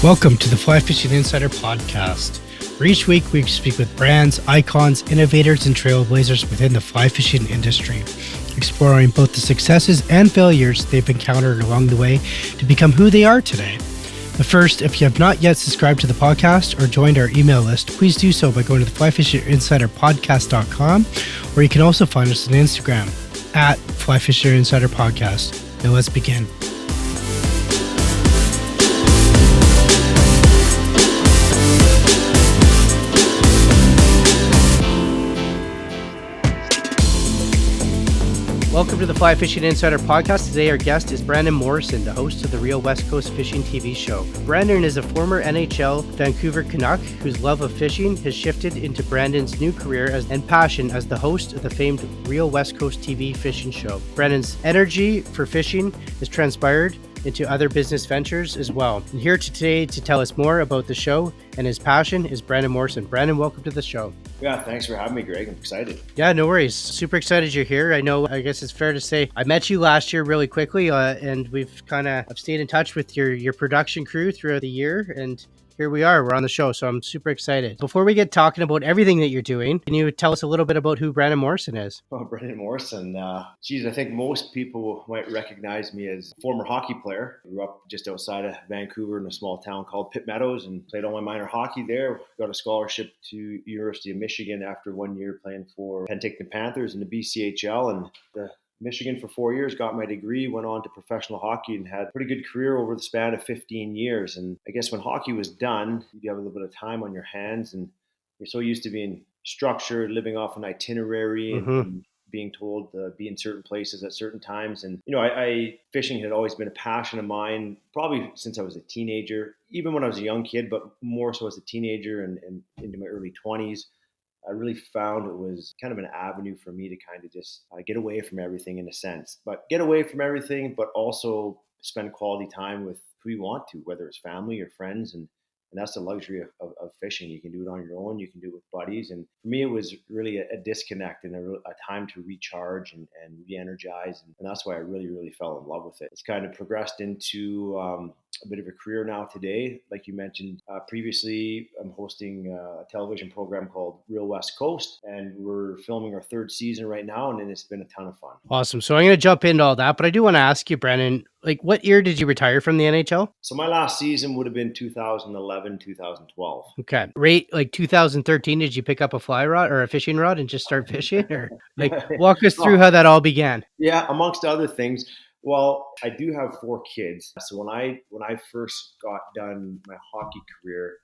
Welcome to the Fly Fishing Insider Podcast, where each week we speak with brands, icons, innovators, and trailblazers within the fly fishing industry, exploring both the successes and failures they've encountered along the way to become who they are today. But first, if you have not yet subscribed to the podcast or joined our email list, please do so by going to the flyfisherinsiderpodcast.com, or you can also find us on Instagram at Fly Fisher Insider Podcast. Now let's begin. Welcome to the Fly Fishing Insider Podcast. Today our guest is Brendan Morrison, the host of the Real West Coast Fishing TV show. Brendan is a former NHL Vancouver Canuck whose love of fishing has shifted into Brendan's new career and passion as the host of the famed Real West Coast TV fishing show. Brendan's energy for fishing has transpired into other business ventures as well. And here today to tell us more about the show and his passion is Brendan Morrison. Brendan, welcome to the show. Yeah, thanks for having me, Greg. I'm excited. Yeah, no worries. Super excited you're here. I guess it's fair to say I met you last year really quickly, and I've stayed in touch with your production crew throughout the year, and here we are. We're on the show, so I'm super excited. Before we get talking about everything that you're doing, can you tell us a little bit about who Brendan Morrison is? Oh, Brendan Morrison. I think most people might recognize me as a former hockey player. I grew up just outside of Vancouver in a small town called Pitt Meadows and played all my minor hockey there. Got a scholarship to University of Michigan after 1 year playing for Penticton Panthers in the BCHL, and the Michigan for 4 years, got my degree, went on to professional hockey and had a pretty good career over the span of 15 years. And I guess when hockey was done, you have a little bit of time on your hands and you're so used to being structured, living off an itinerary and being told to be in certain places at certain times. And, fishing had always been a passion of mine, probably since I was a teenager, even when I was a young kid, but more so as a teenager and into my early 20s. I really found it was kind of an avenue for me to kind of just get away from everything in a sense, but get away from everything, but also spend quality time with who you want to, whether it's family or friends. And that's the luxury of fishing. You can do it on your own. You can do it with buddies. And for me, it was really a disconnect and a time to recharge and re-energize. And that's why I really, really fell in love with it. It's kind of progressed into a bit of a career now today. Like you mentioned previously, I'm hosting a television program called Real West Coast, and we're filming our third season right now, and it's been a ton of fun. Awesome. So I'm going to jump into all that, but I do want to ask you, Brendan, what year did you retire from the NHL? So my last season would have been 2011, 2012. Okay. Right, 2013, did you pick up a fly rod or a fishing rod and just start fishing? Or walk us through how that all began. Yeah, amongst other things. Well, I do have 4 kids. So when I first got done my hockey career,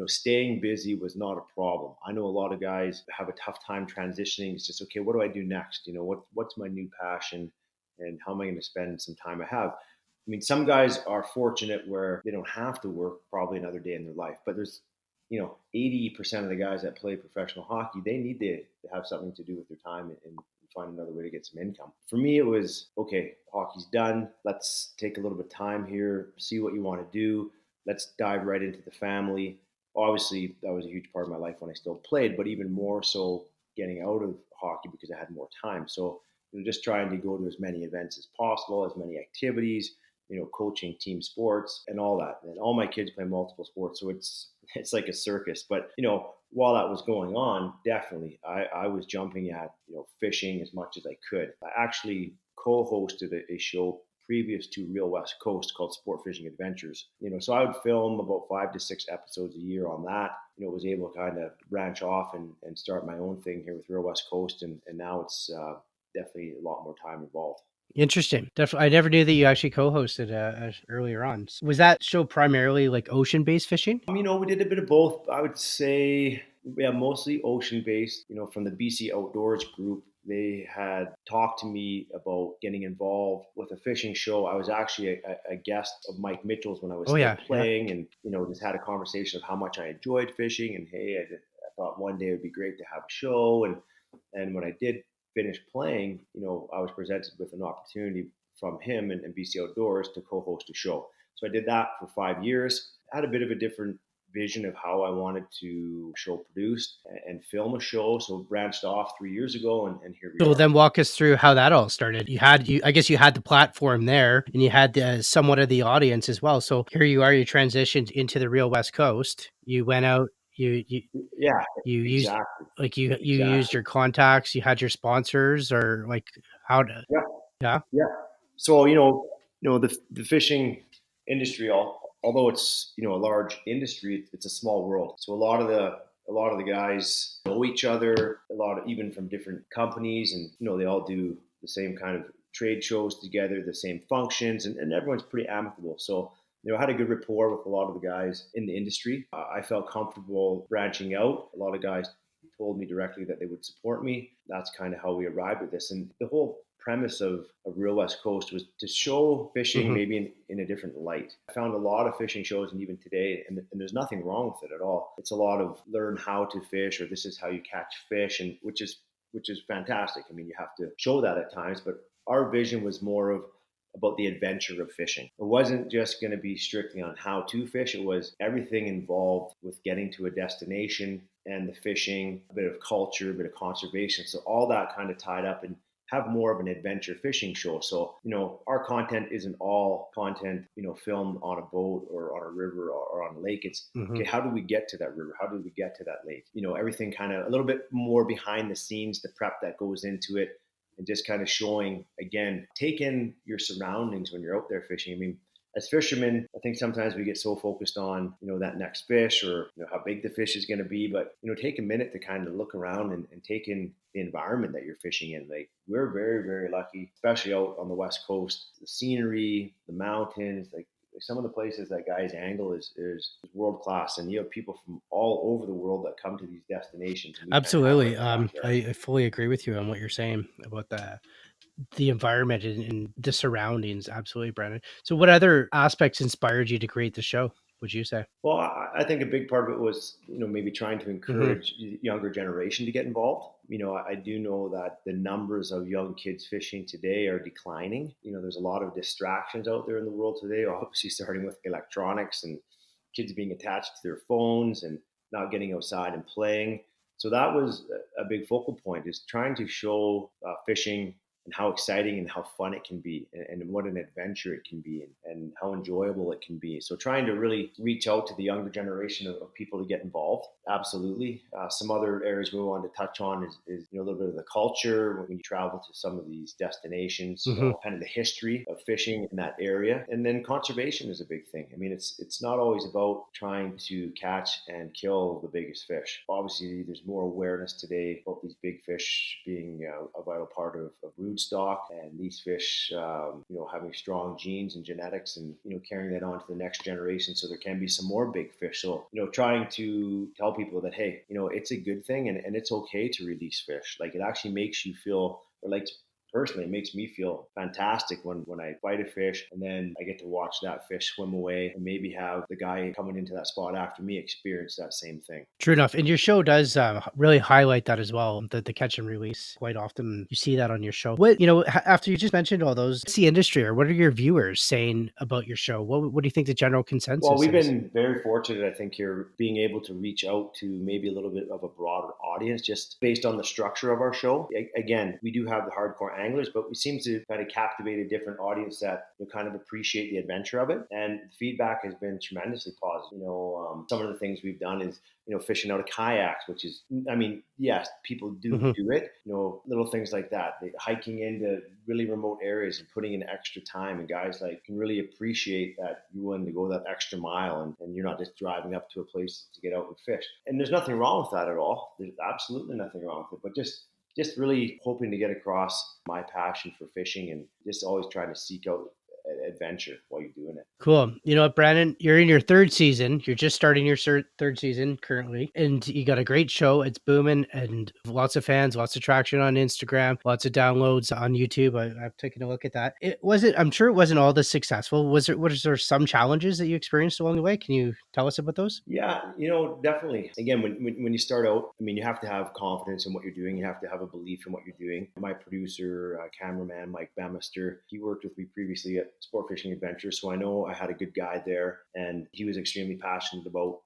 staying busy was not a problem. I know a lot of guys have a tough time transitioning. It's just, okay, what do I do next? What's my new passion and how am I going to spend some time I have? I mean, some guys are fortunate where they don't have to work probably another day in their life, but there's 80% of the guys that play professional hockey, they need to have something to do with their time and find another way to get some income. For me, it was, okay, hockey's done. Let's take a little bit of time here, see what you want to do. Let's dive right into the family. Obviously, that was a huge part of my life when I still played, but even more so getting out of hockey because I had more time. So just trying to go to as many events as possible, as many activities, coaching team sports and all that. And all my kids play multiple sports, so it's like a circus. But while that was going on, definitely I was jumping at fishing as much as I could. I actually co-hosted a show previous to Real West Coast called Sport Fishing Adventures. So I would film about 5 to 6 episodes a year on that. Was able to kind of branch off and start my own thing here with Real West Coast, and now it's definitely a lot more time involved. Interesting. Definitely, I never knew that you actually co-hosted earlier on. Was that show primarily ocean-based fishing? We did a bit of both. I would say, mostly ocean-based. From the BC Outdoors group, they had talked to me about getting involved with a fishing show. I was actually a guest of Mike Mitchell's when I was playing, and just had a conversation of how much I enjoyed fishing. And hey, I thought one day it would be great to have a show. And when I did finish playing, I was presented with an opportunity from him and BC Outdoors to co-host a show. So I did that for 5 years. I had a bit of a different vision of how I wanted to show produced and film a show. So branched off 3 years ago, and here we So are. then walk us through how that all started. I guess you had the platform there and you had somewhat of the audience as well. So here you are, you transitioned into the real West Coast. You went out, Yeah, you used exactly. like you used Exactly. your contacts, you had your sponsors or like how to, Yeah. yeah. Yeah. So, the fishing industry, although it's, a large industry, it's a small world. So a lot of the guys know each other, a lot of, even from different companies, and, they all do the same kind of trade shows together, the same functions, and everyone's pretty amicable. So, I had a good rapport with a lot of the guys in the industry. I felt comfortable branching out. A lot of guys told me directly that they would support me. That's kind of how we arrived at this. And the whole premise of Real West Coast was to show fishing Mhm. maybe in a different light. I found a lot of fishing shows, and even today, and there's nothing wrong with it at all. It's a lot of learn how to fish, or this is how you catch fish, and which is fantastic. I mean, you have to show that at times, but our vision was more of about the adventure of fishing. It wasn't just going to be strictly on how to fish. It was everything involved with getting to a destination and the fishing, a bit of culture, a bit of conservation. So all that kind of tied up and have more of an adventure fishing show. So, our content isn't all content, filmed on a boat or on a river or on a lake. It's, Mhm. okay, how do we get to that river? How do we get to that lake? Everything kind of a little bit more behind the scenes, the prep that goes into it, and just kind of showing, again, take in your surroundings when you're out there fishing. I mean, as fishermen, I think sometimes we get so focused on, that next fish, or, how big the fish is going to be. But, take a minute to kind of look around and take in the environment that you're fishing in. Like, we're very, very lucky, especially out on the West Coast. The scenery, the mountains, like some of the places that guys angle is world class. And you have people from all over the world that come to these destinations, and we kind of have our Absolutely. backyard. I fully agree with you on what you're saying about the environment and the surroundings. Absolutely, Brendan. So what other aspects inspired you to create the show, would you say? Well, I think a big part of it was, maybe trying to Mhm. encourage the younger generation to get involved. I do know that the numbers of young kids fishing today are declining. There's a lot of distractions out there in the world today, obviously starting with electronics and kids being attached to their phones and not getting outside and playing. So that was a big focal point, is trying to show fishing and how exciting and how fun it can be, and what an adventure it can be, and how enjoyable it can be. So trying to really reach out to the younger generation of people to get involved. Absolutely. Some other areas we wanted to touch on is a little bit of the culture when you travel to some of these destinations, Mhm. kind of the history of fishing in that area. And then conservation is a big thing. I mean, it's not always about trying to catch and kill the biggest fish. Obviously, there's more awareness today about these big fish being a vital part of brood stock, and these fish, having strong genes and genetics, and carrying that on to the next generation, so there can be some more big fish. So trying to tell people that, hey, it's a good thing, and it's okay to release fish. Like, it actually makes you feel, or like, personally, it makes me feel fantastic when I fight a fish and then I get to watch that fish swim away, and maybe have the guy coming into that spot after me experience that same thing. True enough, and your show does really highlight that as well. The catch and release, quite often you see that on your show. What after you just mentioned all those, what's the industry, or what are your viewers saying about your show? What do you think the general Well, consensus we've is? been very fortunate, I think, here, being able to reach out to maybe a little bit of a broader audience, just based on the structure of our show. Again, we do have the hardcore anglers, but we seem to kind of captivate a different audience that kind of appreciate the adventure of it. And the feedback has been tremendously positive. Some of the things we've done is, fishing out of kayaks, which is, I mean, yes, people do Mhm. do it. Little things like that. Hiking into really remote areas and putting in extra time, and guys like can really appreciate that you're willing to go that extra mile, and you're not just driving up to a place to get out and fish. And there's nothing wrong with that at all. There's absolutely nothing wrong with it. But just really hoping to get across my passion for fishing, and just always trying to seek out adventure while you're doing it. Cool. You know what, Brandon? You're in your third season. You're just starting your third season currently, and you got a great show. It's booming, and lots of fans, lots of traction on Instagram, lots of downloads on YouTube. I've taken a look at that. It wasn't. I'm sure it wasn't all this successful. Was there some challenges that you experienced along the way? Can you tell us about those? Yeah, definitely. Again, when you start out, I mean, you have to have confidence in what you're doing. You have to have a belief in what you're doing. My producer, cameraman, Mike Bamister, he worked with me previously at Sport Fishing Adventures, so I know I had a good guy there, and he was extremely passionate about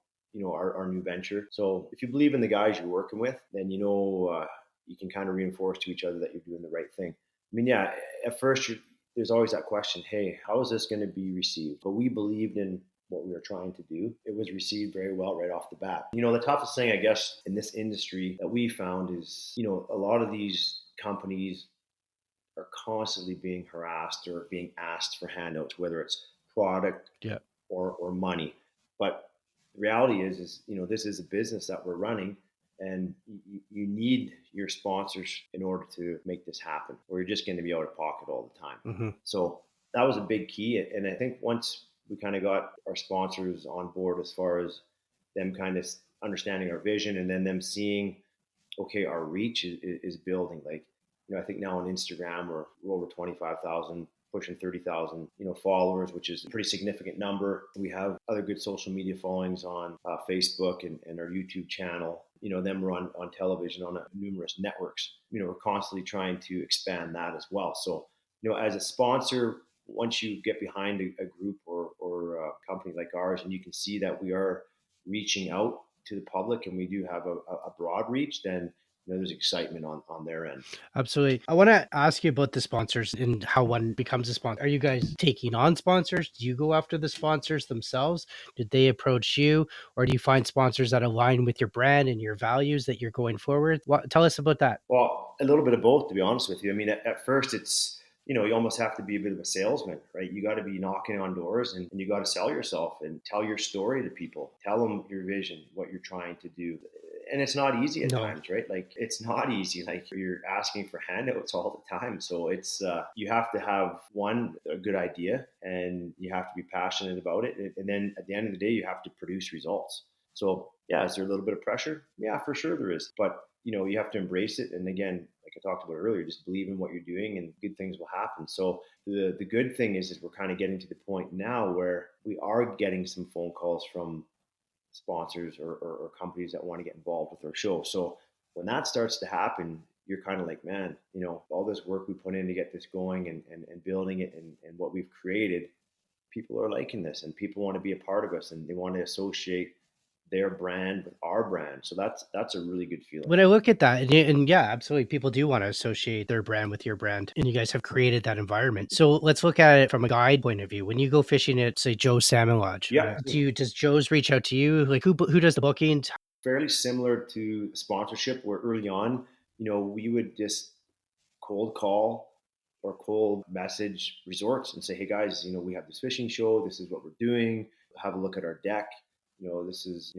our new venture. So if you believe in the guys you're working with, then you can kind of reinforce to each other that you're doing the right thing. I mean, yeah, at first there's always that question, hey, how is this going to be received? But we believed in what we were trying to do. It was received very well right off the bat. The toughest thing, I guess, in this industry that we found is, a lot of these companies are constantly being harassed or being asked for handouts, whether it's product Yeah. or money. But the reality is this is a business that we're running, and you need your sponsors in order to make this happen, or you're just going to be out of pocket all the time. Mm-hmm. So that was a big key. And I think once we kind of got our sponsors on board, as far as them kind of understanding our vision, and then them seeing, okay, our reach is building. Like, I think now on Instagram we're over 25,000, pushing 30,000, followers, which is a pretty significant number. We have other good social media followings on Facebook and our YouTube channel. Then we're on television on numerous networks. We're constantly trying to expand that as well. So, as a sponsor, once you get behind a group or a company like ours, and you can see that we are reaching out to the public and we do have a broad reach, then there's excitement on their end. Absolutely. I want to ask you about the sponsors and how one becomes a sponsor. Are you guys taking on sponsors? Do you go after the sponsors themselves? Did they approach you? Or do you find sponsors that align with your brand and your values that you're going forward? Tell us about that. Well, a little bit of both, to be honest with you. I mean, at first it's, you almost have to be a bit of a salesman, right? You got to be knocking on doors, and you got to sell yourself and tell your story to people. Tell them your vision, what you're trying to do. And it's not easy at times, right? Like, it's not easy. Like, you're asking for handouts all the time. So it's, you have to have a good idea, and you have to be passionate about it. And then at the end of the day, you have to produce results. So yeah, is there a little bit of pressure? Yeah, for sure there is. But you have to embrace it. And again, like I talked about earlier, just believe in what you're doing and good things will happen. So the good thing is we're kind of getting to the point now where we are getting some phone calls from sponsors or companies that want to get involved with our show. So when that starts to happen, you're kind of like, man, all this work we put in to get this going and building it and what we've created, people are liking this, and people want to be a part of us, and they want to associate their brand with our brand. So that's a really good feeling. When I look at that, and yeah, absolutely, people do want to associate their brand with your brand, and you guys have created that environment. So let's look at it from a guide point of view. When you go fishing at, say, Joe's Salmon Lodge, Yeah. Does Joe's reach out to you? Like, who does the bookings? Fairly similar to sponsorship, where early on, we would just cold call or cold message resorts and say, hey guys, we have this fishing show. This is what we're doing. Have a look at our deck. This is,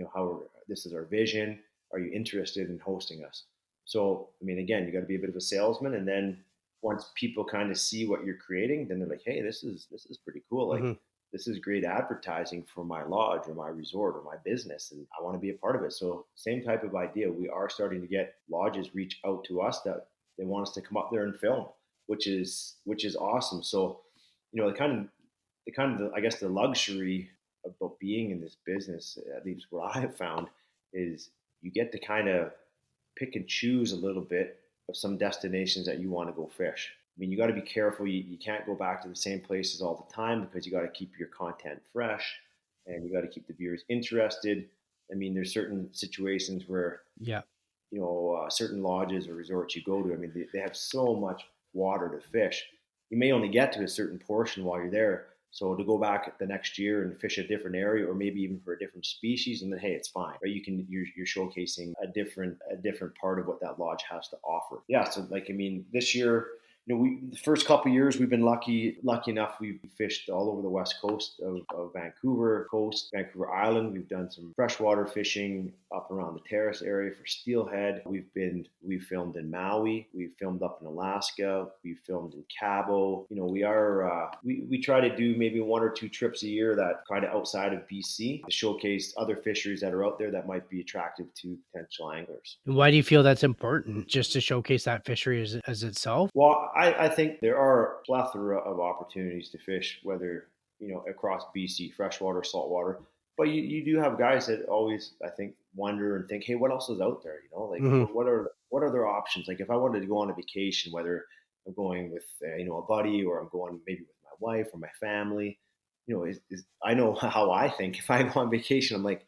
this is our vision. Are you interested in hosting us? So, I mean, again, you got to be a bit of a salesman. And then once people kind of see what you're creating, then they're like, hey, this is pretty cool. Like, this is great advertising for my lodge or my resort or my business, and I want to be a part of it. So same type of idea. We are starting to get lodges reach out to us that they want us to come up there and film, which is awesome. So, I guess the luxury about being in this business, at least what I have found, is you get to kind of pick and choose a little bit of some destinations that you want to go fish. I mean, you got to be careful. You can't go back to the same places all the time, because you got to keep your content fresh, and you got to keep the viewers interested. I mean, there's certain situations where, certain lodges or resorts you go to, I mean, they have so much water to fish. You may only get to a certain portion while you're there. So to go back the next year and fish a different area, or maybe even for a different species, and then, hey, it's fine, right? You're showcasing a different part of what that lodge has to offer. Yeah. So, like, I mean, this year, the first couple of years we've been lucky enough. We've fished all over the west coast of Vancouver coast, Vancouver Island. We've done some freshwater fishing up around the terrace area for steelhead. We've filmed in Maui. We've filmed up in Alaska. We've filmed in Cabo. We try to do maybe 1 or 2 trips a year that kind of outside of BC to showcase other fisheries that are out there that might be attractive to potential anglers. Why do you feel that's important, just to showcase that fishery as itself? Well, I think there are a plethora of opportunities to fish, whether, across BC, freshwater, saltwater. But you do have guys that always, I think, wonder and think, hey, what else is out there? What are their options? Like, if I wanted to go on a vacation, whether I'm going with, a buddy, or I'm going maybe with my wife or my family, I know how I think. If I go on vacation, I'm like,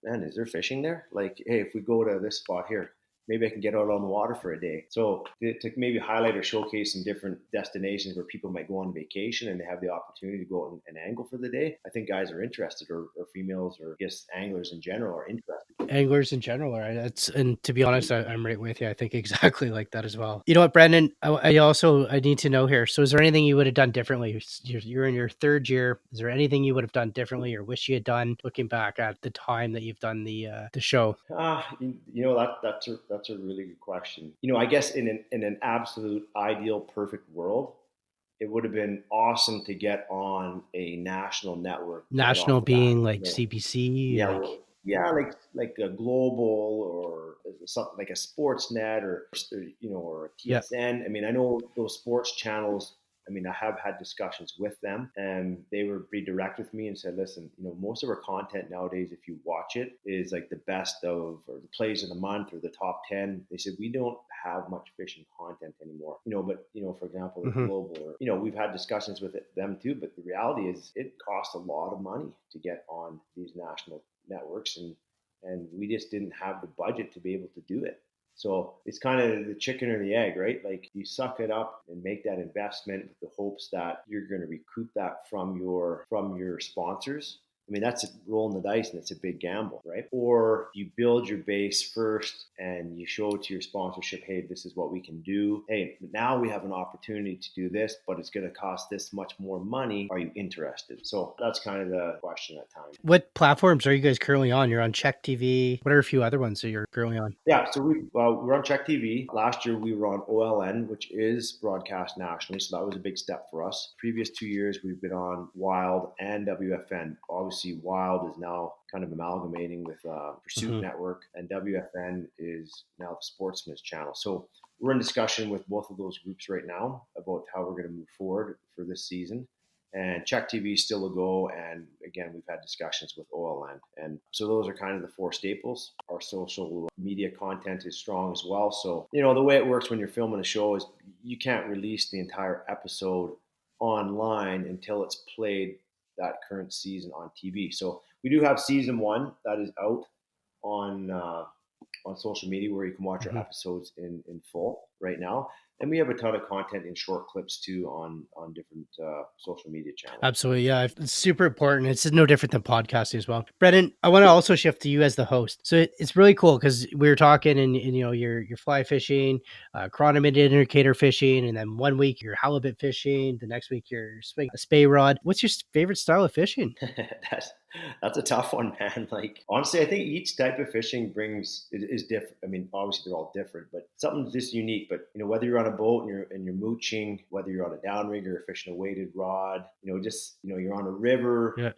man, is there fishing there? Like, hey, if we go to this spot here, maybe I can get out on the water for a day. So to maybe highlight or showcase some different destinations where people might go on vacation and they have the opportunity to go out and angle for the day, I think guys are interested, or females, or I guess anglers in general are interested. Anglers in general, right? And to be honest, I'm right with you. I think exactly like that as well. You know what, Brendan? I need to know here. So, is there anything you would have done differently? You're in your third year. Is there anything you would have done differently or wish you had done, looking back at the time that you've done the show? That's a really good question. I guess in an absolute ideal perfect world, it would have been awesome to get on a national network right National off the bat. being like CBC, Yeah, like yeah, like a global, or something like a Sportsnet, or a yeah. TSN. I mean, I know those sports channels. I mean, I have had discussions with them, and they were pretty direct with me and said, "Listen, most of our content nowadays, if you watch it, is like the best of, or the plays of the month, or the top 10." They said we don't have much fishing content anymore. But for example, like Mm-hmm. global, or we've had discussions with them too. But the reality is, it costs a lot of money to get on these national networks, and we just didn't have the budget to be able to do it. So it's kind of the chicken or the egg, right? Like, you suck it up and make that investment with the hopes that you're going to recoup that from your sponsors. I mean, that's rolling the dice, and it's a big gamble, right? Or you build your base first and you show to your sponsorship, hey, this is what we can do. Hey, now we have an opportunity to do this, but it's going to cost this much more money. Are you interested? So that's kind of the question at times. What platforms are you guys currently on? You're on Check TV. What are a few other ones that you're currently on? Yeah, so we're on Check TV. Last year we were on OLN, which is broadcast nationally, so that was a big step for us. Previous 2 years we've been on Wild and WFN. Obviously, Wild is now kind of amalgamating with Pursuit Mm-hmm. Network, and WFN is now the Sportsman's Channel. So we're in discussion with both of those groups right now about how we're going to move forward for this season. And Check TV is still a go. And again, we've had discussions with OLN. And so those are kind of the four staples. Our social media content is strong as well. So, the way it works when you're filming a show is you can't release the entire episode online until it's played that current season on TV. So we do have season 1 that is out on social media, where you can watch our Mm-hmm. episodes in full right now. And we have a ton of content in short clips too on different social media channels. Absolutely. Yeah. It's super important. It's no different than podcasting as well. Brendan, I want to also shift to you as the host. So it's really cool because we were talking and you're fly fishing, chronometer indicator fishing, and then one week you're halibut fishing. The next week you're swinging a spay rod. What's your favorite style of fishing? That's a tough one, man. Like, honestly, I think each type of fishing is different. I mean, obviously they're all different, but something's just unique. But whether you're on a boat and you're mooching, whether you're on a downrigger or fishing a weighted rod, you're on a river. Yeah.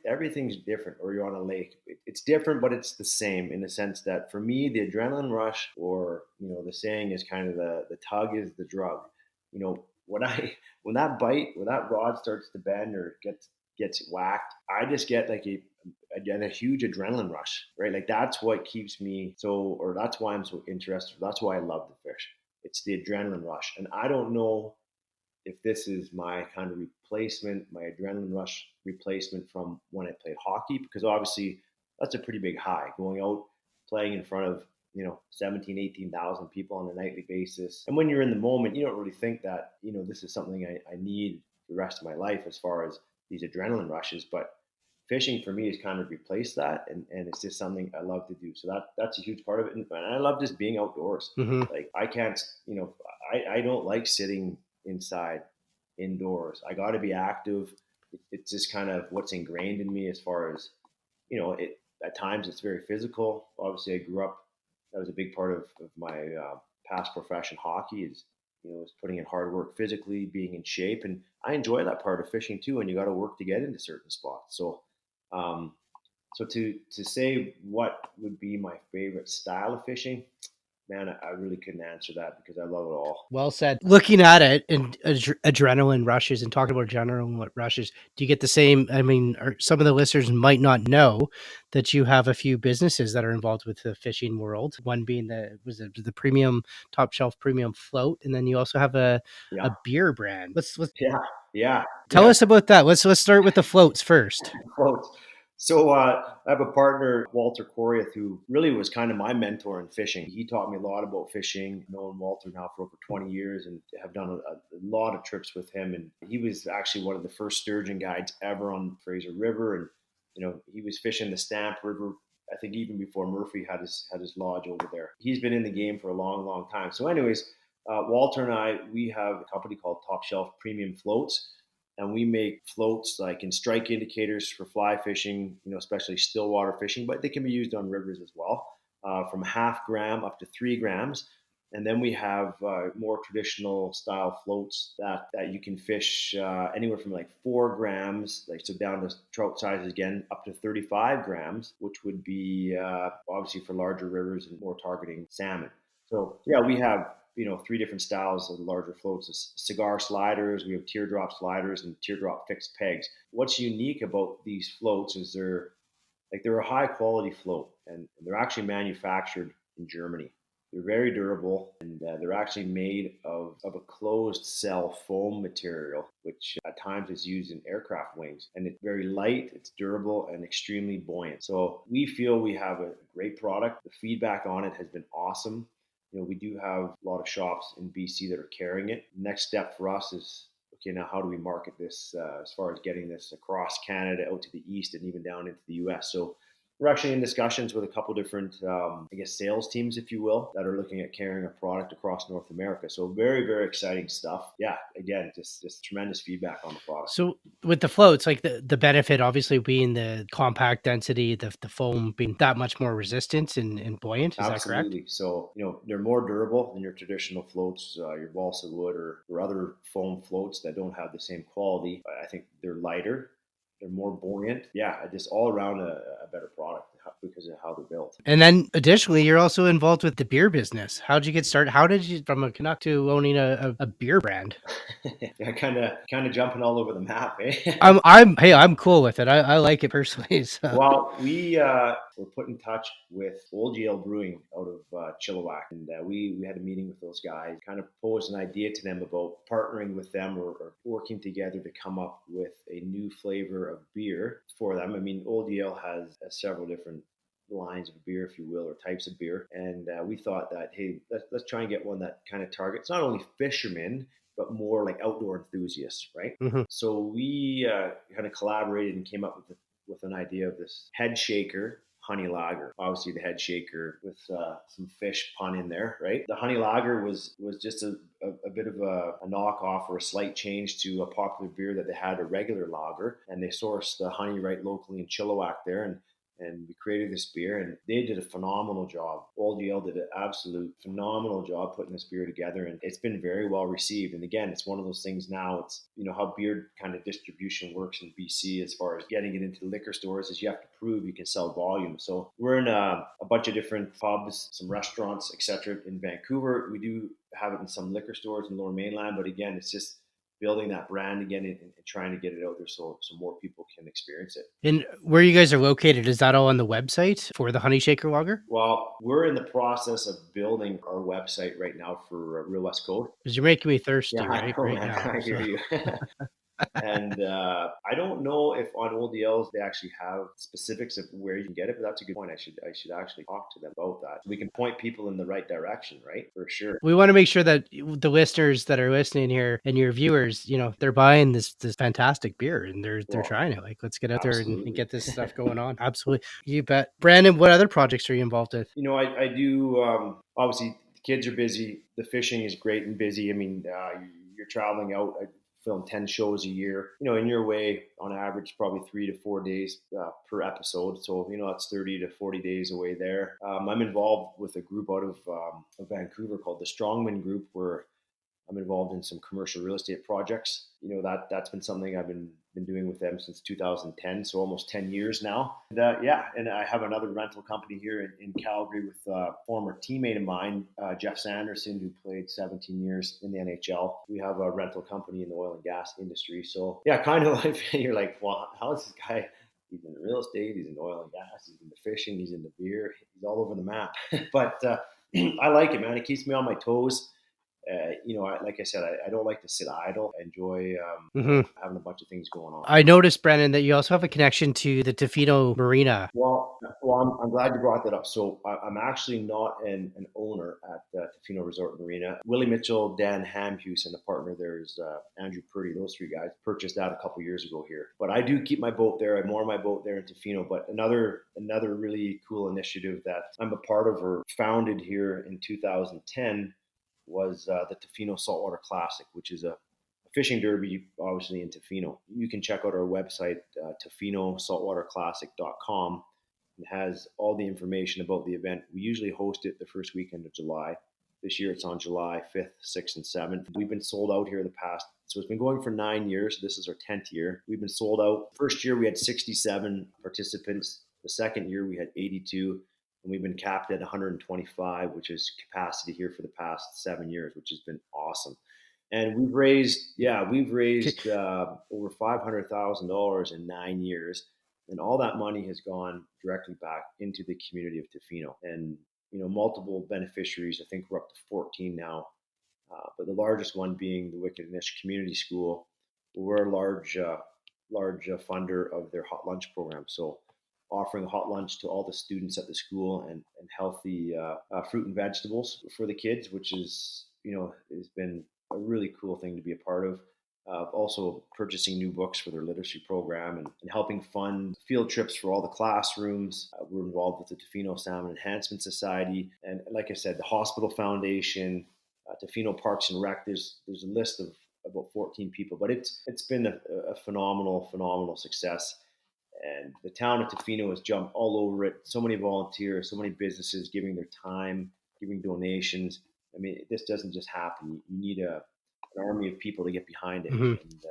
Everything's different. Or you're on a lake. It's different, but it's the same in the sense that, for me, the adrenaline rush, or the saying is kind of the tug is the drug. When that rod starts to bend or gets whacked, I just get like a huge adrenaline rush, right? Like, that's what keeps me or that's why I'm so interested. That's why I love to fish. It's the adrenaline rush. And I don't know if this is my kind of replacement, my adrenaline rush replacement from when I played hockey, because obviously that's a pretty big high, going out playing in front of 17, 18,000 people on a nightly basis. And when you're in the moment, you don't really think that this is something I need the rest of my life, as far as these adrenaline rushes. But fishing for me has kind of replaced that, and it's just something I love to do. So that's a huge part of it, and I love just being outdoors. Mm-hmm. Like, I can't, I don't like sitting inside indoors. I got to be active. It's just kind of what's ingrained in me, as far as it at times it's very physical. Obviously, I grew up, that was a big part of my past profession, hockey, is putting in hard work physically, being in shape. And I enjoy that part of fishing too, and you got to work to get into certain spots. So to say what would be my favorite style of fishing, man, I really couldn't answer that, because I love it all. Well said. Looking at it and adrenaline rushes, and talking about adrenaline rushes, do you get the same? I mean, some of the listeners might not know that you have a few businesses that are involved with the fishing world. One being the premium top shelf premium float, and then you also have a Yeah, beer brand. Let's yeah, yeah, tell yeah. us about that. Let's start with the floats first. Floats. So I have a partner, Walter Coriath, who really was kind of my mentor in fishing. He taught me a lot about fishing. Known Walter now for over 20 years and have done a lot of trips with him. And he was actually one of the first sturgeon guides ever on Fraser River. And he was fishing the Stamp River. I think even before Murphy had his lodge over there. He's been in the game for a long, long time. So, anyways, Walter and I, we have a company called Top Shelf Premium Floats, and we make floats like in strike indicators for fly fishing, especially still water fishing, but they can be used on rivers as well, from 0.5 gram up to 3 grams. And then we have more traditional style floats that you can fish anywhere from like 4 grams, like so down to trout sizes again, up to 35 grams, which would be obviously for larger rivers and more targeting salmon. So yeah, we have 3 different styles of larger floats: cigar sliders, we have teardrop sliders, and teardrop fixed pegs. What's unique about these floats is they're a high quality float, and they're actually manufactured in Germany. They're very durable, and they're actually made of a closed cell foam material, which at times is used in aircraft wings. And it's very light, it's durable, and extremely buoyant. So we feel we have a great product. The feedback on it has been awesome. We do have a lot of shops in BC that are carrying it. Next step for us is, okay, now how do we market this as far as getting this across Canada, out to the east, and even down into the US? So we're actually in discussions with a couple different, sales teams, if you will, that are looking at carrying a product across North America. So very, very exciting stuff. Yeah, again, just tremendous feedback on the product. So with the floats, like the benefit obviously being the compact density, the foam being that much more resistant and buoyant. Is that correct? Absolutely. So, they're more durable than your traditional floats, your balsa wood or other foam floats that don't have the same quality. I think they're lighter. They're more buoyant. Yeah, just all around a better product because of how they're built. And then additionally, you're also involved with the beer business. How did you get started? How did you from a Canuck to owning a beer brand? Yeah, kind of jumping all over the map, eh? I'm cool with it. I like it personally. So. Well, we were put in touch with Old Yale Brewing out of Chilliwack, and we had a meeting with those guys. Kind of posed an idea to them about partnering with them or working together to come up with a new flavor of beer for them. I mean, Old Yale has several different lines of beer, if you will, or types of beer, and we thought that, hey, let's try and get one that kind of targets not only fishermen but more like outdoor enthusiasts, right? Mm-hmm. So we kind of collaborated and came up with an idea of this head shaker honey lager. Obviously, the head shaker with some fish pun in there, right? The honey lager was just a bit of a knockoff or a slight change to a popular beer that they had, a regular lager, and they sourced the honey right locally in Chilliwack there, and we created this beer, and they did a phenomenal job. Old Yale did an absolute phenomenal job putting this beer together, and it's been very well received. And again, it's one of those things now, it's, how beer kind of distribution works in BC as far as getting it into liquor stores is you have to prove you can sell volume. So we're in a bunch of different pubs, some restaurants, etc. in Vancouver. We do have it in some liquor stores in Lower Mainland, but again, it's just building that brand again and trying to get it out there so more people can experience it. And where you guys are located, is that all on the website for the Honey Shaker Lager? Well, we're in the process of building our website right now for Real West Coast. Because you're making me thirsty, Yeah, right? I know, Right man. now. I hear you. And I don't know if on Old Yale's they actually have specifics of where you can get it, but that's a good point. I should actually talk to them about that. We can point people in the right direction, right? For sure. We want to make sure that the listeners that are listening here and your viewers, they're buying this fantastic beer and they're trying it. Like, let's get out there and get this stuff going on. Absolutely. You bet. Brandon, what other projects are you involved with? I do, obviously the kids are busy. The fishing is great and busy. I mean, you're traveling out. I film 10 shows a year, in your way on average, probably 3 to 4 days per episode. So, that's 30 to 40 days away there. I'm involved with a group out of Vancouver called the Strongman Group, where I'm involved in some commercial real estate projects. That's been something I've been doing with them since 2010, so almost 10 years now. And I have another rental company here in Calgary with a former teammate of mine, Jeff Sanderson, who played 17 years in the NHL. We have a rental company in the oil and gas industry. So yeah, kind of like you're like, well, how is this guy? He's in real estate, he's in oil and gas, he's into fishing, he's into beer, he's all over the map. But I like it, man. It keeps me on my toes. Like I said, I don't like to sit idle. I enjoy Hmm. having a bunch of things going on. I noticed, Brendan, that you also have a connection to the Tofino Marina. Well, I'm glad you brought that up. So I'm actually not an owner at Tofino Resort Marina. Willie Mitchell, Dan Hamhuse, and a partner there is Andrew Purdy. Those three guys purchased that a couple years ago here. But I do keep my boat there. I moor my boat there in Tofino. But another really cool initiative that I'm a part of or founded here in 2010 was the Tofino Saltwater Classic, which is a fishing derby, obviously in Tofino. You can check out our website, tofinosaltwaterclassic.com. It has all the information about the event. We usually host it the first weekend of July. This year it's on July 5th, 6th, and 7th. We've been sold out here the past, so it's been going for 9 years. This is our 10th year. We've been sold out. First year we had 67 participants. The second year we had 82. And we've been capped at 125, which is capacity here for the past 7 years, which has been awesome. And we've raised over $500,000 in 9 years, and all that money has gone directly back into the community of Tofino. And multiple beneficiaries. I think we're up to 14 now, but the largest one being the Wicked Niche Community School. We're a large funder of their hot lunch program. So offering hot lunch to all the students at the school and healthy fruit and vegetables for the kids, which has been a really cool thing to be a part of. Also purchasing new books for their literacy program and helping fund field trips for all the classrooms. We're involved with the Tofino Salmon Enhancement Society. And like I said, the Hospital Foundation, Tofino Parks and Rec. There's a list of about 14 people, but it's been a phenomenal success. And the town of Tofino has jumped all over it. So many volunteers, so many businesses giving their time, giving donations. I mean, this doesn't just happen. You need an army of people to get behind it. Hmm. And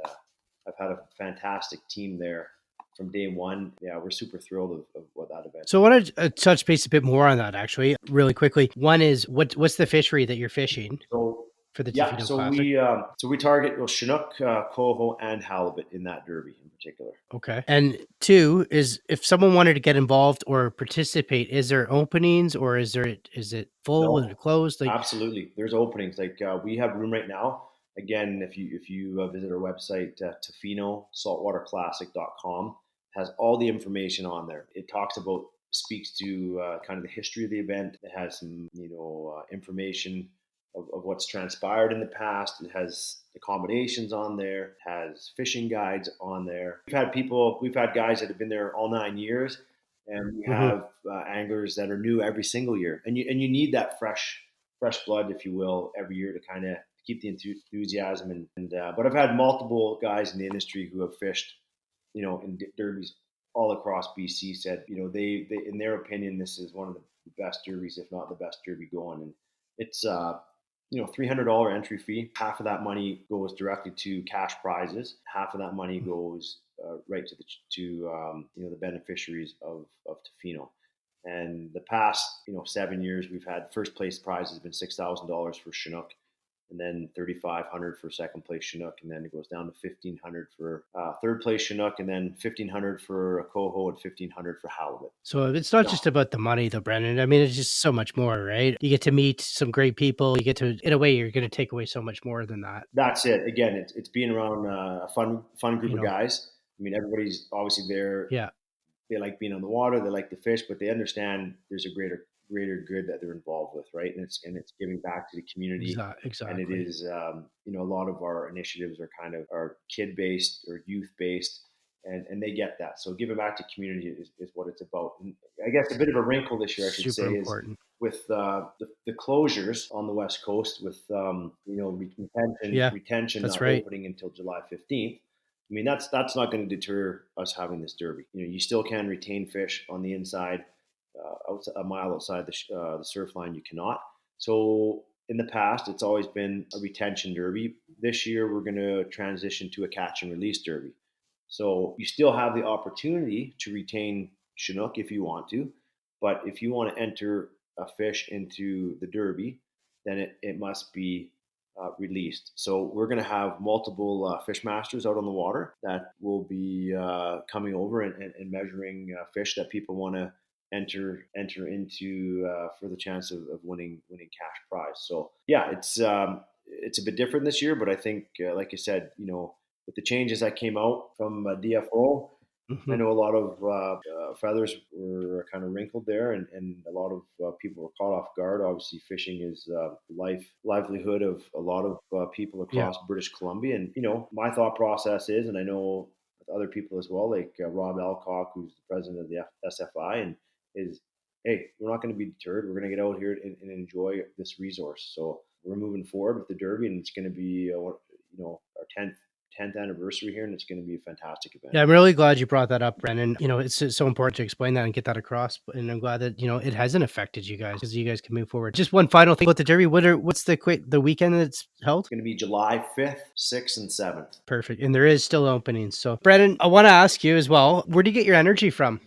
I've had a fantastic team there from day one. Yeah, we're super thrilled of what that event. So I want to touch base a bit more on that, actually, really quickly. One is what's the fishery that you're fishing So for the yeah, Tofino Classic? so we target Chinook, coho, and halibut in that derby in particular. Okay. And two is if someone wanted to get involved or participate, is there openings or is it full? Is No, it closed? Like, absolutely. There's openings. Like we have room right now. Again, if you visit our website, tofinosaltwaterclassic.com, has all the information on there. It speaks to kind of the history of the event. It has some information of what's transpired in the past. It has accommodations on there. It has fishing guides on there. We've had guys that have been there all 9 years, and we mhm. have anglers that are new every single year. And you need that fresh blood, if you will, every year to kind of keep the enthusiasm. But I've had multiple guys in the industry who have fished, in derbies all across BC said, they in their opinion, this is one of the best derbies, if not the best derby going. And it's $300 entry fee. Half of that money goes directly to cash prizes. Half of that money goes right to the beneficiaries of Tofino. And the past 7 years, we've had first place prize has been $6,000 for Chinook, and then $3,500 for second place Chinook, and then it goes down to $1,500 for third place Chinook, and then $1,500 for a coho and $1,500 for halibut. So it's not No, just about the money though, Brendan. I mean, it's just so much more, right? You get to meet some great people. You get to, in a way, you're going to take away so much more than that. that's it. Again, it's being around a fun group You of know, guys. I mean, everybody's obviously there. yeah, They like being on the water, they like to fish, but they understand there's a greater good that they're involved with, right? And it's giving back to the community. And it exactly. is a lot of our initiatives are kid based or youth based, and they get that. So giving back to community is what it's about. And I guess a bit of a wrinkle this year, I should Super say, is important. with the closures on the West Coast, with Yeah, retention that's not right. opening until July 15th. I mean, that's not going to deter us having this derby. You still can retain fish on the inside, a mile outside the surf line. You cannot. So in the past, it's always been a retention derby. This year, we're going to transition to a catch and release derby. So you still have the opportunity to retain Chinook if you want to, but if you want to enter a fish into the derby, then it must be released. So we're going to have multiple fish masters out on the water that will be coming over and measuring fish that people want to enter into for the chance of winning cash prize. So yeah, it's a bit different this year, but I think, like I said, with the changes that came out from DFO, I Mhm. know a lot of feathers were kind of wrinkled there, and a lot of people were caught off guard. Obviously, fishing is livelihood of a lot of people Yeah. across British Columbia. And my thought process is, and I know with other people as well, like Rob Alcock, who's the president of the SFI, and is, hey, we're not going to be deterred. We're going to get out here and enjoy this resource. So we're moving forward with the Derby, and it's going to be our 10th anniversary here, and it's going to be a fantastic event. Yeah, I'm really glad you brought that up, Brendan. It's so important to explain that and get that across. And I'm glad that, it hasn't affected you guys because you guys can move forward. Just one final thing about the Derby. What's the weekend that's held? It's going to be July 5th, 6th, and 7th. Perfect. And there is still openings. So, Brendan, I want to ask you as well, where do you get your energy from?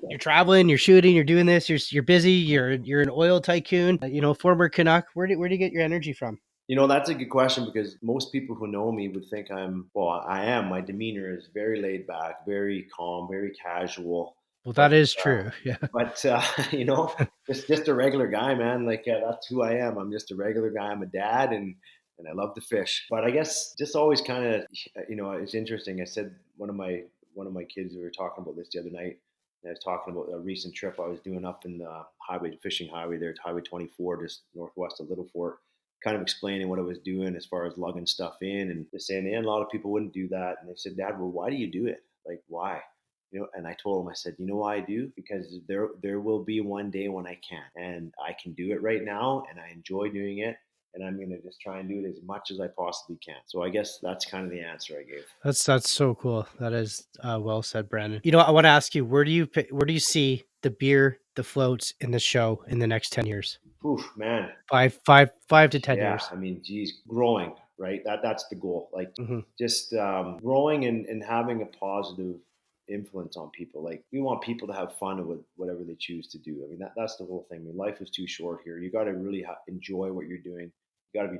You're traveling, you're shooting, you're doing this, you're busy, you're an oil tycoon, former Canuck. Where do you get your energy from? That's a good question, because most people who know me would think I am. My demeanor is very laid back, very calm, very casual. Well, But, that is true. Yeah. but just a regular guy, man. Like, that's who I am. I'm just a regular guy. I'm a dad, and I love to fish. But I guess just always kind of, it's interesting. I said one of my kids, we were talking about this the other night. And I was talking about a recent trip I was doing up in the fishing highway there, Highway 24, just northwest of Little Fort, kind of explaining what I was doing as far as lugging stuff in, and just saying, a lot of people wouldn't do that. And they said, Dad, well, why do you do it? Like, why? And I told him, I said, why I do? Because there will be one day when I can, and I can do it right now, and I enjoy doing it. And I'm going to just try and do it as much as I possibly can. So I guess that's kind of the answer I gave. That's so cool. That is well said, Brandon. I want to ask you, where do you see the beer, the floats, in the show in the next 10 years? Oof, man. 5 to 10 Yeah, years. I mean, geez, growing, right? That's the goal. Like, Hmm. just growing and having a positive influence on people. Like, we want people to have fun with whatever they choose to do. I mean, that's the whole thing. I mean, life is too short here. You got to really enjoy what you're doing. You got to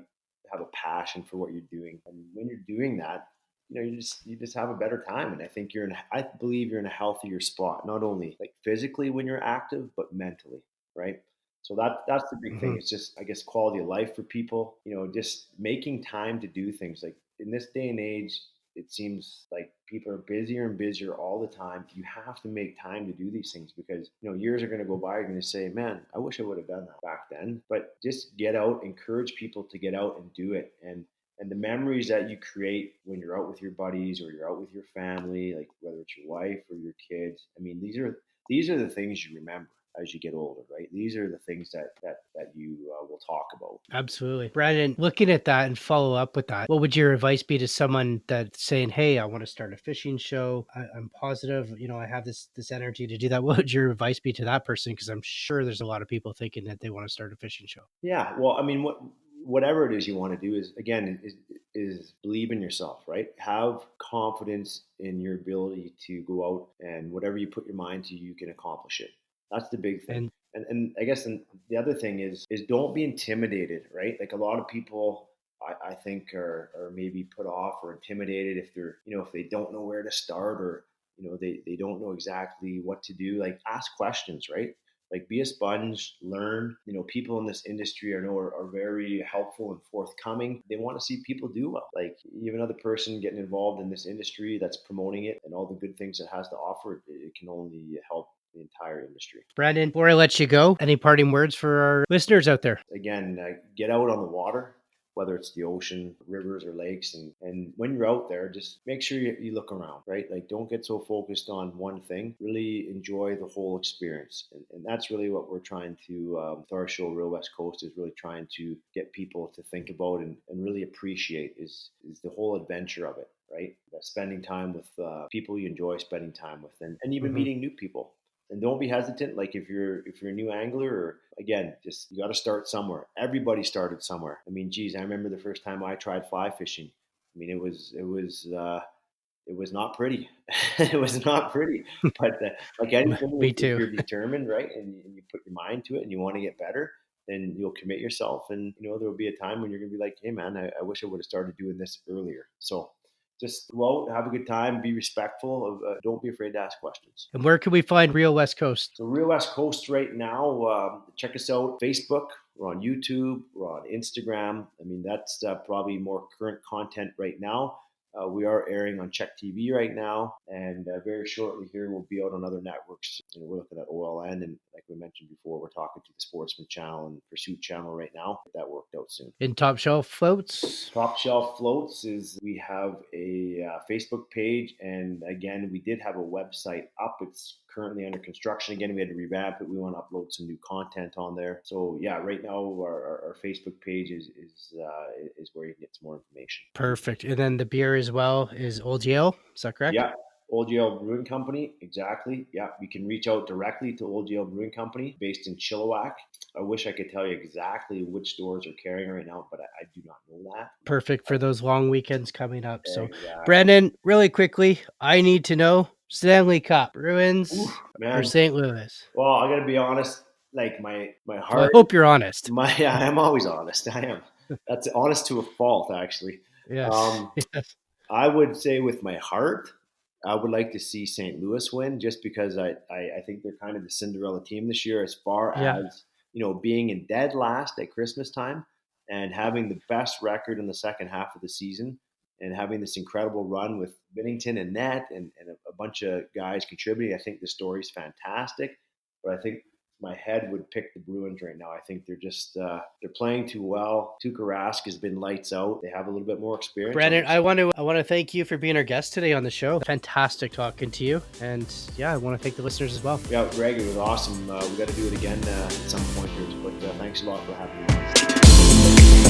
have a passion for what you're doing. And when you're doing that, you just have a better time. And I think I believe you're in a healthier spot, not only like physically when you're active, but mentally, right? So that's the big thing. Hmm. It's just, I guess, quality of life for people. Just making time to do things. Like, in this day and age, it seems like people are busier and busier all the time. You have to make time to do these things, because years are going to go by. You're going to say, "Man, I wish I would have done that back then." But just get out, encourage people to get out and do it, and the memories that you create when you're out with your buddies or you're out with your family, like whether it's your wife or your kids. I mean, these are the things you remember as you get older, right? These are the things that you will talk about. Absolutely. Brandon, looking at that and follow up with that, what would your advice be to someone that's saying, hey, I want to start a fishing show. I'm positive, I have this energy to do that. What would your advice be to that person? Because I'm sure there's a lot of people thinking that they want to start a fishing show. Yeah, well, I mean, whatever it is you want to do is, again, is believe in yourself, right? Have confidence in your ability to go out, and whatever you put your mind to, you can accomplish it. That's the big thing. And And I guess the other thing is don't be intimidated, right? Like, a lot of people, I think, are maybe put off or intimidated if if they don't know where to start, or they don't know exactly what to do. Like, ask questions, right? Like, be a sponge, learn. People in this industry are very helpful and forthcoming. They want to see people do well. Like, you have another person getting involved in this industry that's promoting it and all the good things it has to offer. It can only help the entire industry. Brandon, before I let you go, any parting words for our listeners out there? Again, get out on the water, whether it's the ocean, rivers, or lakes. And when you're out there, just make sure you look around, right? Like, don't get so focused on one thing. Really enjoy the whole experience. And that's really what we're trying to, with our show, Real West Coast, is really trying to get people to think about and really appreciate is the whole adventure of it, right? Spending time with people you enjoy spending time with, and even Hmm. meeting new people. And don't be hesitant. Like, if you're a new angler, or, again, just, you got to start somewhere. Everybody started somewhere. I mean, geez, I remember the first time I tried fly fishing. I mean, it was not pretty. It was not pretty. But like anything, Me if too. you're determined, right, and you put your mind to it and you want to get better, then you'll commit yourself. And there will be a time when you're gonna be like, hey, man, I wish I would have started doing this earlier. So just go out, have a good time, be respectful of, don't be afraid to ask questions. And where can we find Real West Coast? So, Real West Coast right now, check us out Facebook. We're on YouTube. We're on Instagram. I mean, that's probably more current content right now. We are airing on Czech TV right now, and very shortly here we'll be out on other networks. We're looking at OLN, and like we mentioned before, we're talking to the Sportsman Channel and Pursuit Channel right now. Get that worked out soon. In Top Shelf Floats? Top Shelf Floats is we have a Facebook page, and again, we did have a website up. It's currently under construction. Again, we had to revamp it. We want to upload some new content on there. So yeah, right now our Facebook page is where you can get some more information. Perfect. And then the beer as well is Old Yale. Is that correct? Yeah. Old Yale Brewing Company, exactly. Yeah, you can reach out directly to Old Yale Brewing Company based in Chilliwack. I wish I could tell you exactly which stores are carrying right now, but I do not know that. Perfect for those long weekends coming up. So, Exactly. Brendan, really quickly, I need to know Stanley Cup, Bruins Man. or St. Louis? Well, I got to be honest. Like my heart. Well, I hope you're honest. I am always honest. I am. That's honest to a fault, actually. Yes. Yes. I would say with my heart, I would like to see St. Louis win, just because I think they're kind of the Cinderella team this year, as far as being in dead last at Christmas time and having the best record in the second half of the season and having this incredible run with Binnington and net and a bunch of guys contributing. I think the story's fantastic, but I think my head would pick the Bruins right now. I think they're just they're playing too well. Tuukka Rask has been lights out. They have a little bit more experience. Brendan, I want to thank you for being our guest today on the show. Fantastic talking to you, and I want to thank the listeners as well. Yeah, Greg, it was awesome. We got to do it again at some point here, but thanks a lot for having me.